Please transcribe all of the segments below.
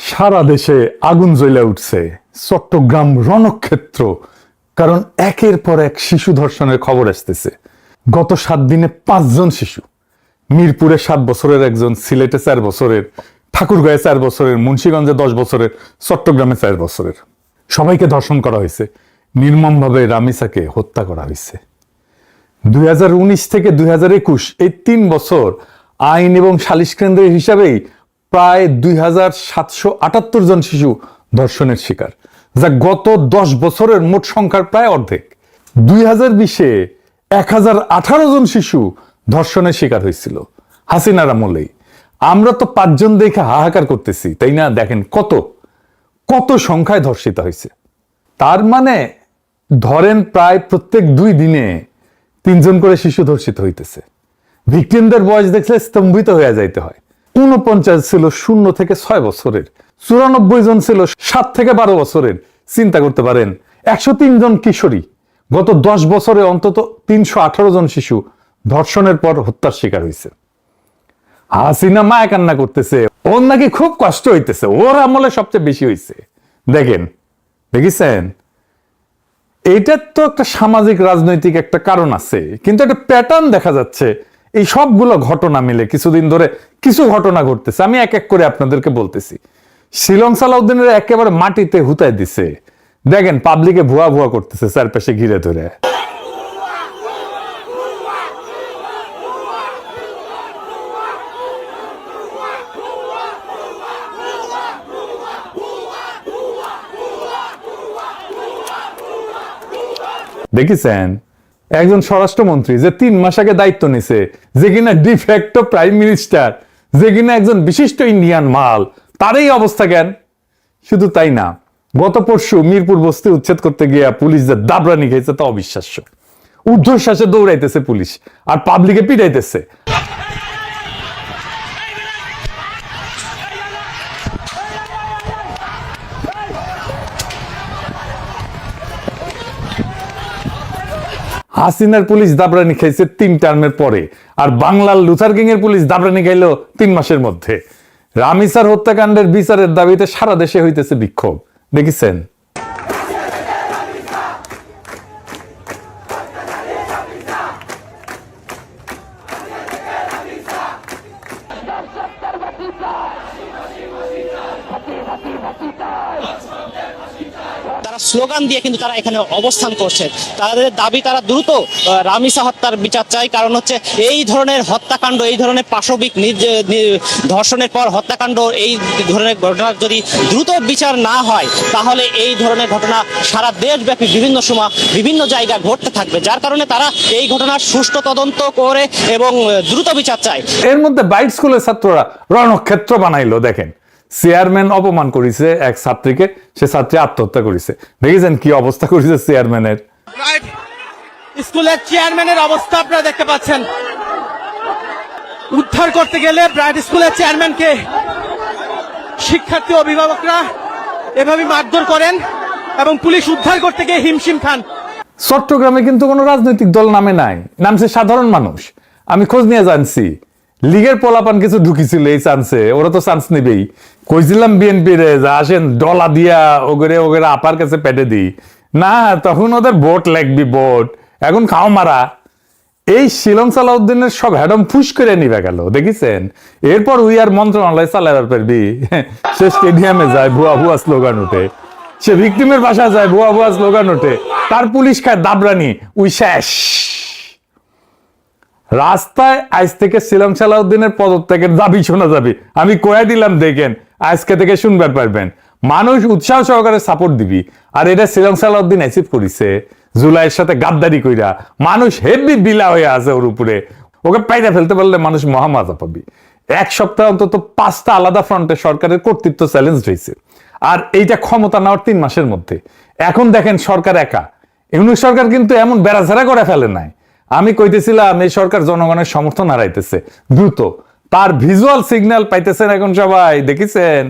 সারা দেশে আগুন জ্বলে উঠছে, চট্টগ্রাম রণক্ষেত্র। কারণ একের পর এক শিশু ধর্ষণের খবর আসতেছে। গত 7 দিনে 5 জন শিশু, মিরপুরে 7 বছরের একজন, সিলেটে 4 বছরের, ঠাকুরগাঁয়ে 4 বছরের, মুন্সিগঞ্জে 10 বছরের, চট্টগ্রামে 4 বছরের, সবাইকে ধর্ষণ করা হয়েছে। নির্মমভাবে রামিসাকে হত্যা করা হয়েছে। 2019 থেকে 2021 এই 3 বছর আইন এবং সালিশ কেন্দ্রের হিসাবেই প্রায় 2778 জন শিশু ধর্ষণের শিকার, যা গত 10 বছরের মোট সংখ্যার প্রায় অর্ধেক। 2020-এ 1018 জন শিশু ধর্ষণের শিকার হয়েছিল হাসিনার আমলেই। আমরা তো 5 জন দেখে হাহাকার করতেছি, তাই না? দেখেন কত কত সংখ্যায় ধর্ষিত হয়েছে। তার মানে ধরেন প্রায় প্রত্যেক 2 দিনে 3 জন করে শিশু ধর্ষিত হইতেছে। ভিকটিমদের বয়স দেখলে স্তম্ভিত হয়ে যাইতে হয়। 49 ছিল 0 থেকে 6 বছরের, 94 জন ছিল 7 থেকে 12 বছরের। চিন্তা করতে পারেন, 103 জন কিশোরী। গত 10 বছরে অন্তত 318 জন শিশু ধর্ষণের পর হত্যার শিকার হয়েছে। হাসিনা মায়া কান্না করতেছে, ওর নাকি খুব কষ্ট হইতেছে, ওর আমলে সবচেয়ে বেশি হয়েছে। দেখেছেন, এইটার তো একটা সামাজিক রাজনৈতিক একটা কারণ আছে, কিন্তু একটা প্যাটার্ন দেখা যাচ্ছে। এই সবগুলো ঘটনা মিলে কিছুদিন ধরে কিছু ঘটনা ঘটতেছে। আমি এক এক করে আপনাদেরকে বলতেছি। শিলং সালাউদ্দিনের একেবারে মাটিতে হুতায় দিছে। দেখেন পাবলিকে ভুয়া ভুয়া করতেছে চারপাশে ঘিরে ধরে। দেখেছেন, একজন স্বরাষ্ট্রমন্ত্রী যে 3 মাস আগে দায়িত্ব নিছে, যে কিনা ডিফ্যাক্টো প্রাইম মিনিস্টার, যে কিনা একজন বিশিষ্ট ইন্ডিয়ান মাল, তারই অবস্থা জ্ঞান। শুধু তাই না, গত পরশু মিরপুর বস্তি উচ্ছেদ করতে গিয়ে পুলিশ যে দাবরানি খেয়েছে তা অবিশ্বাস্য। ঊর্ধ্বশ্বাসে দৌড়াইতেছে পুলিশ আর পাবলিকে পিটাইতেছে। হাসিনার পুলিশ দাবরানি খাইছে 3 টার্মের পরে, আর বাংলার লুথার কিং এর পুলিশ দাবরানি খাইলো 3 মাসের মধ্যে। রামিসার হত্যাকাণ্ডের বিচারের দাবিতে সারা দেশে হইতেছে বিক্ষোভ। দেখেছেন, স্লোগান দিয়ে কিন্তু তারা এখানে অবস্থান করছে। তাদের দাবি, তারা দ্রুত রামিসা হত্যার বিচার চাই। কারণ হচ্ছে এই ধরনের হত্যাকাণ্ড, এই ধরনের পাশবিক ধর্ষণের পর হত্যাকাণ্ড, এই ধরনের ঘটনা যদি দ্রুত বিচার না হয়, তাহলে এই ধরনের ঘটনা সারা দেশব্যাপী বিভিন্ন সময় বিভিন্ন জায়গায় ঘটতে থাকবে। যার কারণে তারা এই ঘটনার সুষ্ঠু তদন্ত করে এবং দ্রুত বিচার চায়। এর মধ্যে বাইট স্কুলের ছাত্ররা রণক্ষেত্র বানাইলো। দেখেন, চেয়ারম্যান অপমান করেছে এক ছাত্রীকে, সে ছাত্রী আত্মহত্যা করেছে। দেখেছেন কি অবস্থা করেছে চেয়ারম্যানের। স্কুলের চেয়ারম্যানের অবস্থা আপনারা দেখতে পাচ্ছেন। উদ্ধার করতে গেলে ব্রাইট স্কুলের চেয়ারম্যানকে শিক্ষার্থী অভিভাবকরা এভাবে মারধর করেন এবং পুলিশ উদ্ধার করতে গিয়ে হিমশিম খান। চট্টগ্রামে কিন্তু কোনো রাজনৈতিক দল নামে নাই, নামছে সাধারণ মানুষ। আমি খোঁজ নিয়ে জানছি, লীগের পোলাপান কিছু ঢুকিছিল এই চান্সে, ওরা তো চান্স নেবেই। কইছিলাম বিএনপি রে আসেন ডলা দিয়া ওগরে ওগরে আপার কাছে পেটে দিই না, তখন ওদের ভোট লাগবি, ভোট এখন খাও মারা। এই শিলং সালাউদ্দিনের সব হ্যাডম ফুস করে নিবে গেল। দেখেছেন, এরপর উই আর মন্ত্রণালয় চালাবার পারবি। সে স্টেডিয়ামে যায়, ভুয়া ভুয়া স্লোগান ওঠে। সে ভিকটিমের বাসা যায়, ভুয়া ভুয়া স্লোগান ওঠে। তার পুলিশ খায় দাবরানি, উই শেষ। রাস্তায় আজ থেকে শিলং সালাউদ্দিনের পদত্যাগের দাবি শোনা যাবে। আমি কয়ে দিলাম, দেখেন আজকে থেকে শুনবার পারবেন। মানুষ উৎসাহ সহকারে সাপোর্ট দিবি। আর এটা শিলং সালাউদ্দিন অ্যাচিভ করেছে জুলাইয়ের সাথে গাদ্দারি কইরা। মানুষ হেভি বিলা হয়ে আছে ওর উপরে। ওকে পাইরা ফেলতে পারলে মানুষ মহামজা পাবি। 1 সপ্তাহ অন্তত 5টা আলাদা ফ্রন্টে সরকারের কর্তৃত্ব চ্যালেঞ্জ হয়েছে, আর এইটা ক্ষমতা নেওয়ার 3 মাসের মধ্যে। এখন দেখেন সরকার একা। ইউনূস সরকার কিন্তু এমন বেড়াঝাড়া করে ফেলে নাই। আমি কইতেছিলাম এই সরকার জনগণের সমর্থন হারাইতেছে দ্রুত, তার ভিজুয়াল সিগন্যাল পাইতেছেন এখন সবাই। দেখেছেন,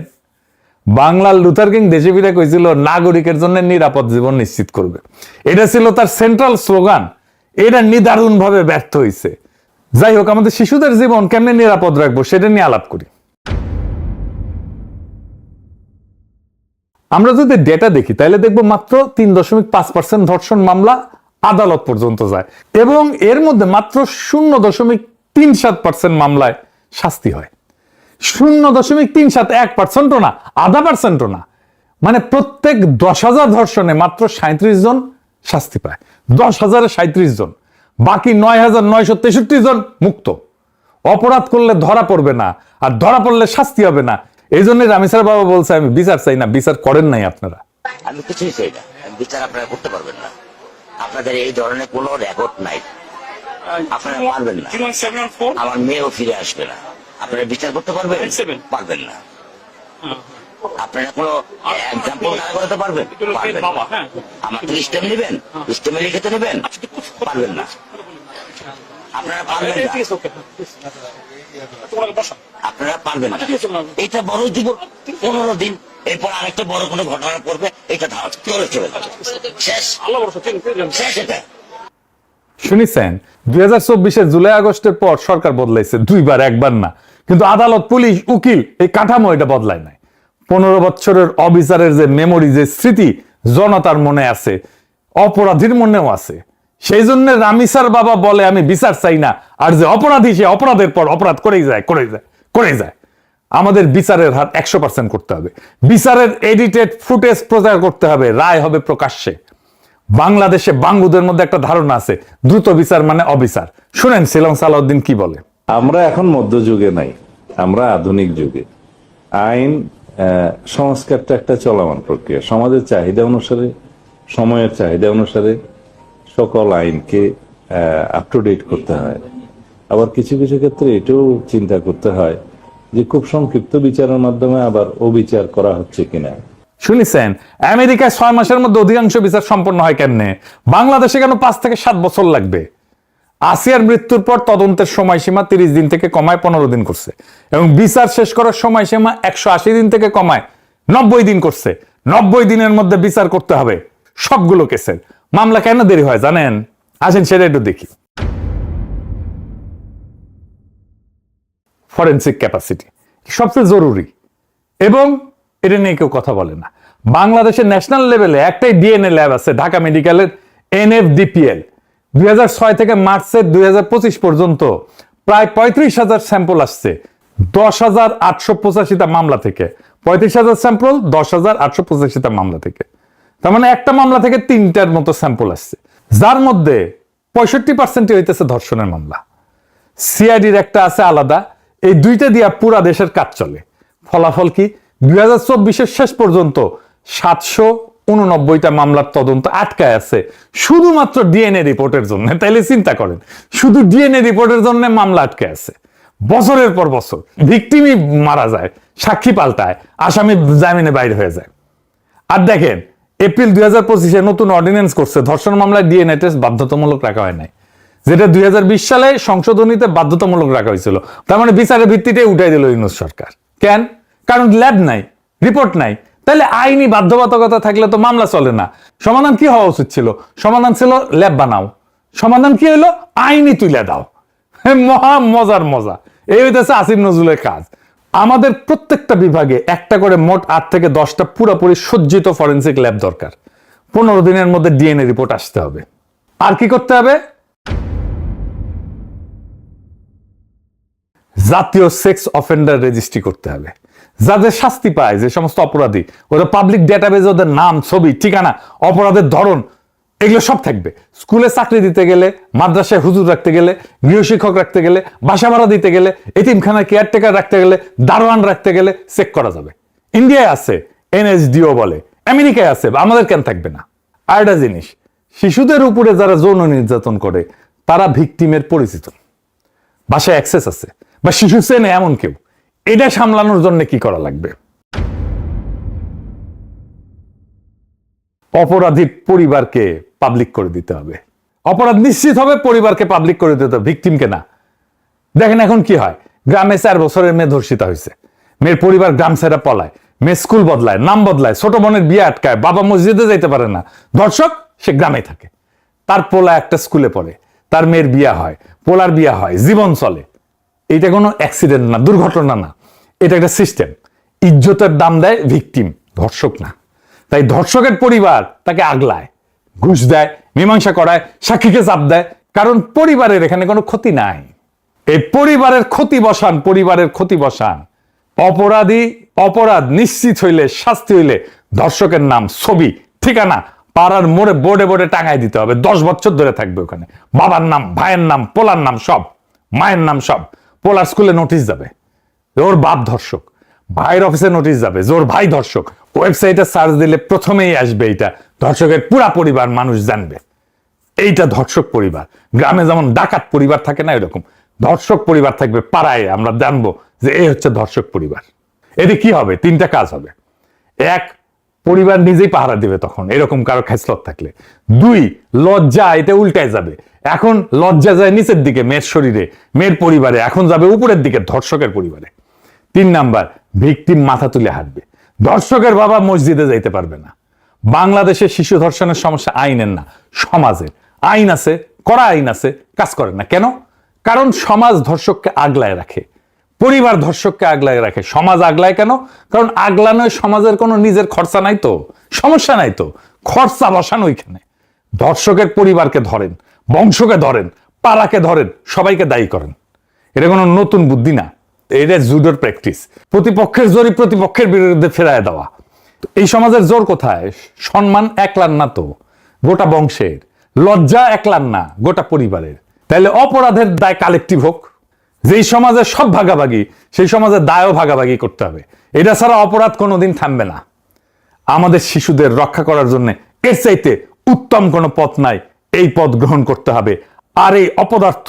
বাংলার লুথার কিং দেশে ফিরে কইছিল নাগরিকের জন্য নিরাপদ জীবন নিশ্চিত করবে। এটা ছিল তার সেন্ট্রাল স্লোগান। এটা নিদারুণ ভাবে ব্যর্থ হয়েছে। যাই হোক, আমাদের শিশুদের জীবন কেমনে নিরাপদ রাখবো সেটা নিয়ে আলাপ করি। আমরা যদি ডেটা দেখি তাহলে দেখবো মাত্র 3.5% ধর্ষণ মামলা আদালত পর্যন্ত যায় এবং এর মধ্যে মাত্র 0.37% মামলায় শাস্তি হয়। 0.37, 1%ও না, 0.5%ও না। মানে প্রত্যেক 10,000 ধর্ষণে মাত্র 37 জন শাস্তি পায়। 10,000-এ 37 জন, বাকি 9,963 জন মুক্ত। অপরাধ করলে ধরা পড়বে না, আর ধরা পড়লে শাস্তি হবে না। এই জন্য রামিসার বাবা বলছে আমি বিচার চাই না। বিচার করেন নাই আপনারা। আমি কিছুই চাই না, বিচার আপনারা করতে পারবেন না। আপনাদের এই ধরনের কোনো রেকর্ড নাই, আপনারা পারবেন না। আমার মেয়েও ফিরে আসবে না। আপনারা বিচার করতে পারবেন? পারবেন না। আপনারা কোনো এক্সাম্পল দাঁড় করাতে পারবেন? পারবেন না। আমার থেকে স্টেপ নেবেন, স্টেপে লিখে নেবেন? পারবেন না। আপনারা পারবেন না। আপনারা পারবেন না। এটা বড় জীবন 15 দিন, এরপর আরেকটা বড় কোনো ঘটনা পড়বে, এটা চলে চলে যাবে, শেষ। শেষ এটা। শুনেছেন 2024-এর জুলাই আগস্টের পর সরকার বদলাইছে দুইবার, একবার না। কিন্তু আদালত, পুলিশ, উকিল এই কাঠামো এটা বদলায় নাই। 15 বছরের অবিচারের যে মেমোরি, যে স্মৃতি জনতার মনে আছে, অপরাধীর মনেও আছে। সেই জন্য রামিসার বাবা বলে আমি বিচার চাই না, আর যে অপরাধী সে অপরাধের পর অপরাধ করেই যায়। আমাদের বিচারের হার 100% করতে হবে। বিচারের এডিটেড ফুটেজ প্রচার করতে হবে, রায় হবে প্রকাশ্যে। বাংলাদেশে বাঙ্গুদের মধ্যে একটা ধারণা আছে দ্রুত বিচার মানে অবিচার। শুনেন শিলং সালাউদ্দিন কি বলে। আমরা এখন মধ্যযুগে নাই, আমরা আধুনিক যুগে। আইন সংস্কারটা একটা চলমান প্রক্রিয়া। সমাজের চাহিদা অনুসারে, সময়ের চাহিদা অনুসারে সকল আইনকে আপ টু ডেট করতে হয়। আবার কিছু কিছু ক্ষেত্রে এটাও চিন্তা করতে হয় যে খুব সংক্ষিপ্ত বিচারের মাধ্যমে আবার অবিচার করা হচ্ছে কিনা। শুনেছেন আমেরিকায় 6 মাসের মধ্যে অধিকাংশ বিচার সম্পন্ন হয় কেমনে? বাংলাদেশে কেন 5 থেকে 7 বছর লাগবে? আসিয়ার মৃত্যুর পর তদন্তের সময়সীমা 30 দিন থেকে কমায় 15 দিন করছে এবং বিচার শেষ করার সময়সীমা 180 দিন থেকে কমায় 90 দিন করছে। 90 দিনের মধ্যে বিচার করতে হবে সবগুলো কেসের। মামলা কেন দেরি হয় জানেন? আসেন সেটা একটু দেখি। ফরেনসিক ক্যাপাসিটি সবচেয়ে জরুরি এবং এটা নিয়ে কেউ কথা বলে না। বাংলাদেশের ন্যাশনাল লেভেলে একটাই ডিএনএ ল্যাব আছে, ঢাকা মেডিকেলের NFDPL। 2006 থেকে মার্চের 2025 পর্যন্ত প্রায় 35,000 স্যাম্পল আসছে 10,885টা মামলা থেকে। 35,000 স্যাম্পল 10,885টা মামলা থেকে। তার মানে একটা মামলা থেকে 3টার মতো স্যাম্পল আসছে, যার মধ্যে 65% হইতেছে ধর্ষণের মামলা। সিআইডির একটা আছে আলাদা। এই দুইটা দিয়া পুরা দেশের কাজ চলে। ফলাফল কি? 2024-এর শেষ পর্যন্ত 789টা মামলার তদন্ত আটকায় আছে শুধুমাত্র ডিএনএ রিপোর্টের জন্য। তাইলে চিন্তা করেন, শুধু ডিএনএ রিপোর্টের জন্য মামলা আটকে আছে। বছরের পর বছর ভিকটিমই মারা যায়, সাক্ষী পাল্টায়, আসামি জামিনে বাইরে হয়ে যায়। আর দেখেন এপ্রিল 2025-এ নতুন অর্ডিন্যান্স করছে, ধর্ষণ মামলায় ডিএনএ টেস্ট বাধ্যতামূলক রাখা হয় নাই, যেটা 2020 সালে সংশোধনীতে বাধ্যতামূলক রাখা হয়েছিল। তার মানে বিচারের ভিত্তিটাই উঠাই দিল ইউনূস সরকার। কেন? কারণ ল্যাব নাই, রিপোর্ট নাই। তাহলে আইনি বাধ্যবাধকতা থাকলে তো মামলা চলে না। সমাধান কি হওয়া উচিত ছিল? সমাধান ছিল ল্যাব বানাও। সমাধান কি হলো? আইনি তুলে দাও। মহা মজার মজা। এই হইতেছে আসিফ নজরুলের কাজ। আমাদের প্রত্যেকটা বিভাগে একটা করে মোট 8 থেকে 10টা পুরোপুরি সজ্জিত ফরেনসিক ল্যাব দরকার। 15 দিনের মধ্যে ডিএনএ রিপোর্ট আসতে হবে। আর কি করতে হবে? জাতীয় সেক্স অফেন্ডার রেজিস্ট্রি করতে হবে। যাদের শাস্তি পায়, যে সমস্ত অপরাধী, ওরা পাবলিক ডেটাবেজে ওদের নাম, ছবি, ঠিকানা, অপরাধের ধরন এগুলো সব থাকবে। স্কুলে চাকরি দিতে গেলে, মাদ্রাসায় হুজুর রাখতে গেলে, গৃহশিক্ষক রাখতে গেলে, বাসা ভাড়া দিতে গেলে, এতিমখানায় কেয়ারটেকার রাখতে গেলে, দারোয়ান রাখতে গেলে চেক করা যাবে। ইন্ডিয়ায় আছে NSDO বলে, আমেরিকায় আছে, আমাদের কেন থাকবে না? আর একটা জিনিস, শিশুদের উপরে যারা যৌন নির্যাতন করে তারা ভিকটিমের পরিচিত, বাসায় অ্যাক্সেস আছে বা শিশু চেনে এমন কেউ, এটা সামলানোর জন্য কি করা লাগবে? অপরাধীর পরিবারকে পাবলিক করে দিতে হবে। অপরাধ নিশ্চিত হবে, পরিবারকে পাবলিক করে দিতে হবে, ভিকটিমকে না। দেখেন এখন কি হয়, গ্রামে 4 বছরের মেয়ে ধর্ষিতা হয়েছে, মেয়ের পরিবার গ্রাম ছেড়ে পলায়, মেয়ে স্কুল বদলায়, নাম বদলায়, ছোট বোনের বিয়ে আটকায়, বাবা মসজিদে যাইতে পারে না, ধর্ষক সে গ্রামে থাকে। তার পোলা একটা স্কুলে পড়ে, তার মেয়ের বিয়া হয়, পোলার বিয়া হয়, জীবন চলে। এটা কোনো অ্যাক্সিডেন্ট না, দুর্ঘটনা না, এটা একটা সিস্টেম। ইজ্জতের দাম দেয় ভিকটিম, ধর্ষক না। তাই ধর্ষকের পরিবার তাকে আগলায়, ঘুষ দেয়, মীমাংসা করায়, সাক্ষীকে চাপ দেয়, কারণ পরিবারের এখানে কোনো ক্ষতি নাই। এই পরিবারের ক্ষতি বসান। অপরাধ নিশ্চিত হইলে, শাস্তি হইলে ধর্ষকের নাম, ছবি, ঠিকানা পাড়ার মোড়ে বোর্ডে টাঙায় দিতে হবে। 10 বছর ধরে থাকবে ওখানে, বাবার নাম, ভাইয়ের নাম, পোলার নাম সব, মায়ের নাম সব। পোলার স্কুলে নোটিশ যাবে ওর বাপ ধর্ষক, ভাইয়ের অফিসে নোটিশ যাবে যে ওর ভাই ধর্ষক। ওয়েবসাইটে সার্চ দিলে প্রথমেই আসবে এইটা, ধর্ষকের পুরা পরিবার মানুষ জানবে এইটা ধর্ষক পরিবার। গ্রামে যেমন ডাকাত পরিবার থাকে না, এরকম ধর্ষক পরিবার থাকবে পাড়ায়, আমরা জানবো যে এই হচ্ছে ধর্ষক পরিবার। এতে কি হবে? 3টা কাজ হবে। 1, পরিবার নিজেই পাহারা দিবে তখন এরকম কারো খেসলত থাকলে। 2, লজ্জা এটা উল্টায় যাবে, এখন লজ্জা যায় নিচের দিকে মেয়ের শরীরে, মেয়ের পরিবারে, এখন যাবে উপরের দিকে ধর্ষকের পরিবারে। 3 নাম্বার, ভিকটিম মাথা তুলে হাঁটবে, ধর্ষকের বাবা মসজিদে যাইতে পারবে না। বাংলাদেশে শিশু ধর্ষণের সমস্যা আইনের না, সমাজের। আইন আছে, কড়া আইন আছে, কাজ করে না কেন? কারণ সমাজ ধর্ষককে আগলায় রাখে, পরিবার ধর্ষককে আগলায় রাখে। সমাজ আগলায় কেন? কারণ আগলানোয় সমাজের কোনো নিজের খরচা নাই তো, সমস্যা নাই তো, খরচা বসান ওইখানে। ধর্ষকের পরিবারকে ধরেন, বংশকে ধরেন, পাড়াকে ধরেন, সবাইকে দায়ী করেন। এটা কোনো নতুন বুদ্ধি না, এটা জুডোর প্র্যাকটিস। প্রতিপক্ষের জোরই প্রতিপক্ষের বিরুদ্ধে ফেরায় দেওয়া। এই সমাজের জোর কোথায়? সম্মান একলার না তো, গোটা বংশের। লজ্জা একলার না, গোটা পরিবারের। তাহলে অপরাধের দায় কালেকটিভ হোক। যেই সমাজে সব ভাগাভাগি, সেই সমাজের দায়ও ভাগাভাগি করতে হবে। এটা ছাড়া অপরাধ কোনোদিন থামবে না। আমাদের শিশুদের রক্ষা করার জন্য এর চাইতে উত্তম কোনো পথ নাই, এই পথ গ্রহণ করতে হবে। আর এই অপদার্থ